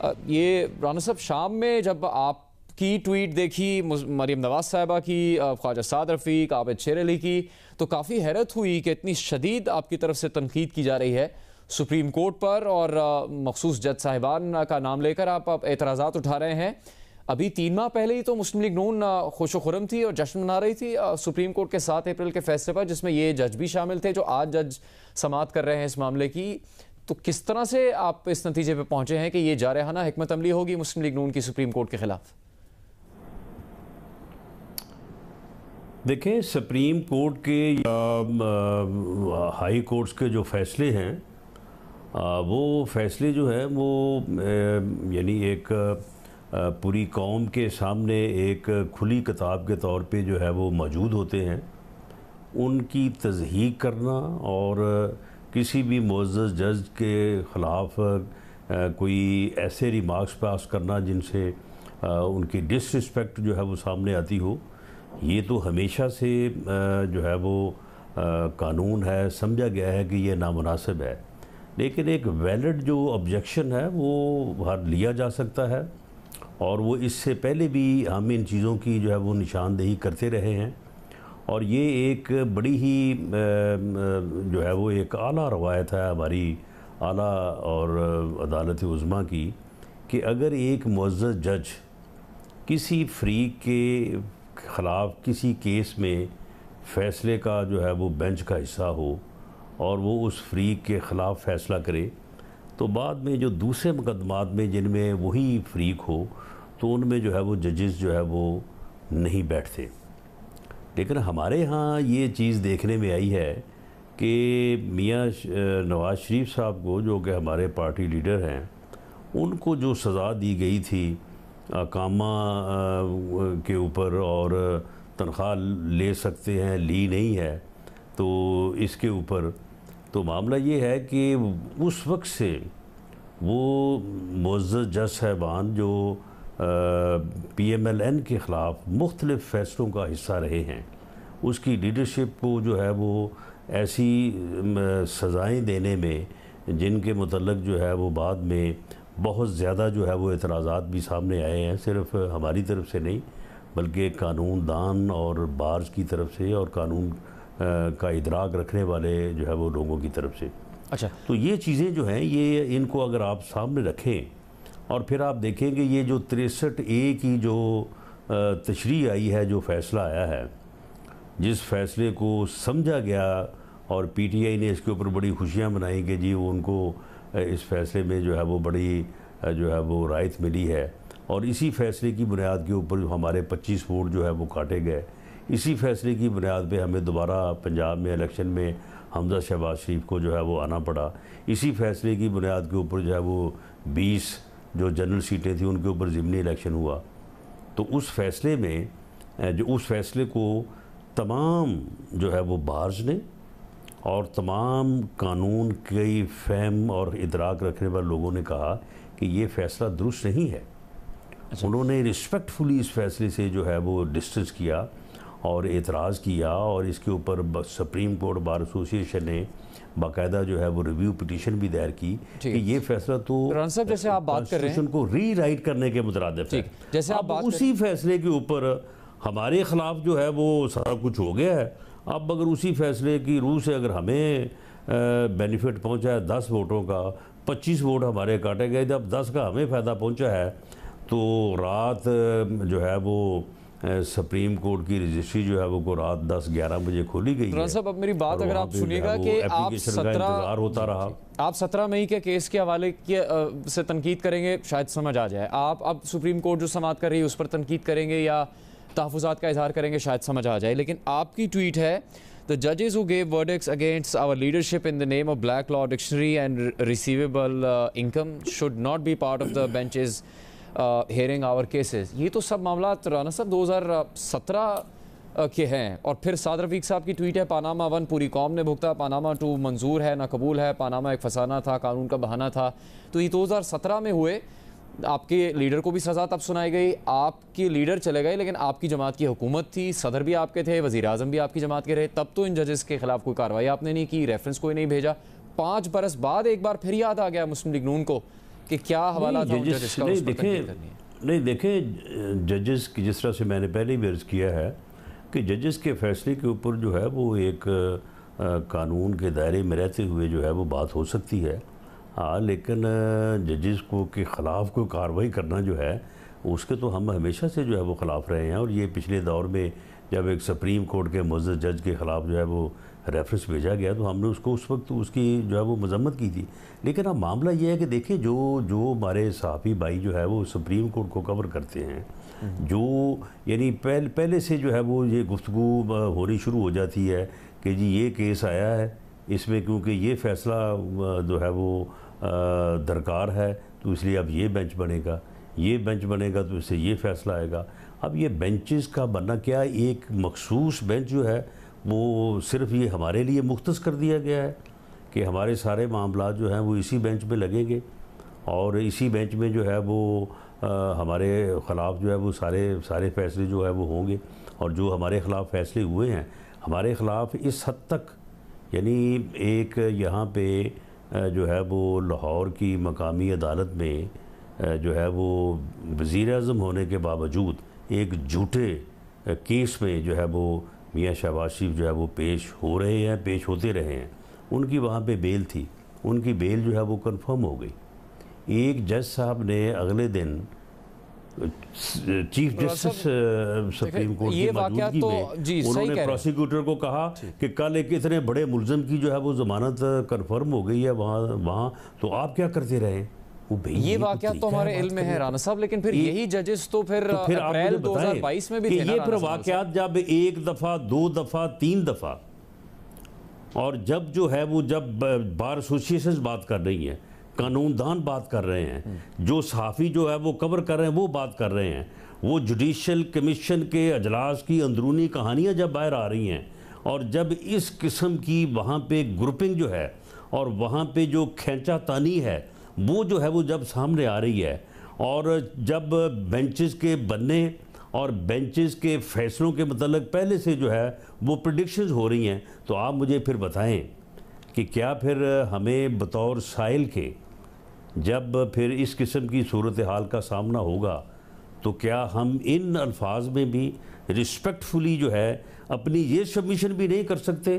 ये राना साहब, शाम में जब आपकी ट्वीट देखी मरीम नवाज साहिबा की, ख्वाजा साद रफ़ीक, आबिद शेर अली की, तो काफ़ी हैरत हुई कि इतनी शदीद आपकी तरफ से तनकीद की जा रही है सुप्रीम कोर्ट पर, और मखसूस जज साहिबान का नाम लेकर आप एतराज़ात उठा रहे हैं। अभी 3 माह पहले ही तो मुस्लिम लीग नून खुश खुरम थी और जश्न मना रही थी सुप्रीम कोर्ट के 7 अप्रैल के फैसले पर, जिसमें ये जज भी शामिल थे जो आज जज समाअत कर रहे हैं इस मामले की। तो किस तरह से आप इस नतीजे पर पहुंचे हैं कि ये जारहाना हिकमत अमली होगी मुस्लिम लीग नून की सुप्रीम कोर्ट के खिलाफ? देखें, सुप्रीम कोर्ट के या हाई कोर्ट्स के जो फैसले हैं, वो फैसले जो है वो यानी एक पूरी कौम के सामने एक खुली किताब के तौर पे जो है वो मौजूद होते हैं। उनकी तज़हीक करना और किसी भी मुअज़्ज़ज़ जज के ख़िलाफ़ कोई ऐसे रिमार्क्स पास करना जिनसे उनकी डिसरिस्पेक्ट जो है वो सामने आती हो, ये तो हमेशा से जो है वो कानून है, समझा गया है कि ये नामुनासिब है। लेकिन एक वैलिड जो ऑब्जेक्शन है वो हर लिया जा सकता है, और वो इससे पहले भी हम इन चीज़ों की जो है वो निशानदेही करते रहे हैं। और ये एक बड़ी ही जो है वो एक आला रवायत है हमारी आला और अदालत उज़्मा की, कि अगर एक मुअज़्ज़ज़ जज किसी फ़रीक के ख़िलाफ़ किसी केस में फ़ैसले का जो है वो बेंच का हिस्सा हो और वो उस फ़रीक के ख़िलाफ़ फ़ैसला करे, तो बाद में जो दूसरे मुकदमात में जिनमें वही फ़रीक हो तो उनमें जो है वो जजेस जो है वो नहीं बैठते। लेकिन हमारे यहाँ ये चीज़ देखने में आई है कि मियाँ नवाज़ शरीफ साहब को, जो कि हमारे पार्टी लीडर हैं, उनको जो सज़ा दी गई थी कामा के ऊपर और तनख्वाह ले सकते हैं, ली नहीं है, तो इसके ऊपर तो मामला ये है कि उस वक्त से वो मुअज़्ज़ज़ जज साहिबान जो PMLN के ख़िलाफ़ मुख्तलिफ़ फ़ैसलों का हिस्सा रहे हैं, उसकी लीडरशिप को जो है वो ऐसी सज़ाएँ देने में जिनके मुतल्लक़ जो है वो बाद में बहुत ज़्यादा जो है वो एतराज़ात भी सामने आए हैं, सिर्फ़ हमारी तरफ से नहीं बल्कि कानून दान और बार्स की तरफ से और कानून का इदराक रखने वाले जो है वो लोगों की तरफ से। अच्छा, तो ये चीज़ें जो हैं, ये इनको अगर आप सामने रखें और फिर आप देखेंगे ये जो 63A की जो तशरीह आई है, जो फ़ैसला आया है, जिस फ़ैसले को समझा गया और PTI ने इसके ऊपर बड़ी खुशियाँ मनाई कि जी वो उनको इस फ़ैसले में जो है वो बड़ी जो है वो रायत मिली है, और इसी फ़ैसले की बुनियाद के ऊपर हमारे 25 वोट जो है वो काटे गए। इसी फ़ैसले की बुनियाद पे हमें दोबारा पंजाब में इलेक्शन में हमजा शहबाज शरीफ को जो है वो आना पड़ा। इसी फ़ैसले की बुनियाद के ऊपर जो है वो 20 जो जनरल सीटें थी उनके ऊपर ज़िमनी इलेक्शन हुआ। तो उस फ़ैसले में उस फ़ैसले को तमाम जो है वो बार्स ने और तमाम कानून की फ़हम और इदराक रखने वाले लोगों ने कहा कि ये फ़ैसला दुरुस्त नहीं है। अच्छा। उन्होंने रिस्पेक्टफुली इस फ़ैसले से जो है वो डिस्टेंस किया और एतराज़ किया, और इसके ऊपर सुप्रीम कोर्ट बार एसोसिएशन ने बाकायदा जो है वो रिव्यू पिटीशन भी दायर की कि ये फैसला तो जैसे आप बात कर रहे हैं को रीराइट करने के मुतरादिफ है। जैसे आप बात उसी फैसले के ऊपर हमारे ख़िलाफ़ जो है वो सारा कुछ हो गया है। अब अगर उसी फैसले की रूह से अगर हमें बेनिफिट पहुंचा है 10 वोटों का, 25 वोट हमारे काटे गए, जब 10 का हमें फ़ायदा पहुंचा है, तो रात जो है वो सुप्रीम कोर्ट की रजिस्ट्री जो है वो को रात 10-11 बजे खोली गई है। साहब, अब मेरी बात अगर आप सुनिएगा कि आप 17 मई के केस के हवाले से तनकीद करेंगे, शायद समझ आ जाए। आप अब सुप्रीम कोर्ट जो समाअत कर रही है उस पर तनकीद करेंगे या तहफ़्फ़ुज़ात का इज़हार करेंगे, शायद समझ आ जाए। लेकिन आपकी ट्वीट है, द जजेस who gave verdicts against our leadership in the name of black law dictionary and receivable income should not be part of the benches hearing our cases। ये तो सब मामला राना साहब 2017 के हैं। और फिर साद रफ़ीक साहब की ट्वीट है, पानामा 1 पूरी कौम ने भुगता, पानामा 2 मंजूर है ना कबूल है, पानामा एक फसाना था, कानून का बहाना था। तो ये 2017 में हुए, आपके लीडर को भी सज़ा तब सुनाई गई, आपके लीडर चले गए, लेकिन आपकी जमात की हुकूमत थी, सदर भी आपके थे, वज़ीर आज़म भी आपकी जमात के रहे, तब तो इन जजेस के ख़िलाफ़ कोई कार्रवाई आपने नहीं की, रेफरेंस कोई नहीं भेजा। 5 बरस बाद एक बार फिर याद आ गया मुस्लिम लीग नून को कि क्या हवाला था जजेस का, उस पर तनकीद करनी है? नहीं देखें, जजेस की जिस तरह से मैंने पहले भी अर्ज़ किया है कि जजेस के फैसले के ऊपर जो है वो एक कानून के दायरे में रहते हुए जो है वो बात हो सकती है। हाँ, लेकिन जजेस को के ख़िलाफ़ कोई कार्रवाई करना जो है उसके तो हम हमेशा से जो है वो ख़िलाफ़ रहे हैं। और ये पिछले दौर में जब एक सुप्रीम कोर्ट के मुअज़्ज़ज़ जज के ख़िलाफ़ जो है वो रेफरेंस भेजा गया तो हमने उसको उस वक्त उसकी जो है वो मजम्मत की थी। लेकिन अब मामला ये है कि देखिए जो हमारे सहाफ़ी भाई जो है वो सुप्रीम कोर्ट को कवर करते हैं, जो यानी पहले से जो है वो ये गुफ्तगू होनी शुरू हो जाती है कि जी ये केस आया है, इसमें क्योंकि ये फ़ैसला जो है वो दरकार है तो इसलिए अब ये बेंच बनेगा, ये बेंच बनेगा तो इससे ये फ़ैसला आएगा। अब ये बेंचेस का बनना क्या, एक मखसूस बेंच जो है वो सिर्फ़ ये हमारे लिए मुख्तस कर दिया गया है कि हमारे सारे मामला जो हैं वो इसी बेंच में लगेंगे और इसी बेंच में जो है वो हमारे ख़िलाफ़ जो है वो सारे फ़ैसले जो है वो होंगे। और जो हमारे ख़िलाफ़ फ़ैसले हुए हैं, हमारे ख़िलाफ़ इस हद तक यानी एक यहाँ पे जो है वो लाहौर की मकामी अदालत में जो है वो वज़ीर-ए-आज़म होने के बावजूद एक झूठे केस में जो है वो मियाँ शहबाज शरीफ जो है वो पेश हो रहे हैं, पेश होते रहे हैं। उनकी वहाँ पे बेल थी, उनकी बेल जो है वो कंफर्म हो गई। एक जज साहब ने अगले दिन चीफ जस्टिस सुप्रीम कोर्ट की मौजूदगी में उन्होंने प्रोसिक्यूटर को कहा कि कल एक इतने बड़े मुलज़म की जो है वो ज़मानत कंफर्म हो गई है वहाँ तो आप क्या करते रहे? ये वाक़या तो हमारे इल्म में है राना साहब, लेकिन फिर यही जजेस तो फिर अप्रैल 2022 में भी थे ना। ये फिर वाक़यात जब एक दफ़ा, दो दफ़ा, तीन दफ़ा और जब जो है वो जब बार एसोसिएशन बात कर रही हैं, कानूनदान बात कर रहे हैं, जो सहाफ़ी जो है वो कवर कर रहे हैं वो बात कर रहे हैं, वो जुडिशल कमीशन के अजलास की अंदरूनी कहानियाँ जब बाहर आ रही हैं और जब इस किस्म की वहाँ पे ग्रुपिंग जो है और वहाँ पे जो खींचा तानी है वो जो है वो जब सामने आ रही है और जब बेंचेस के बनने और बेंचेस के फैसलों के मतलब पहले से जो है वो प्रेडिक्शंस हो रही हैं, तो आप मुझे फिर बताएं कि क्या फिर हमें बतौर साइल के जब फिर इस किस्म की सूरत हाल का सामना होगा तो क्या हम इन अल्फाज में भी रिस्पेक्टफुली जो है अपनी ये सबमिशन भी नहीं कर सकते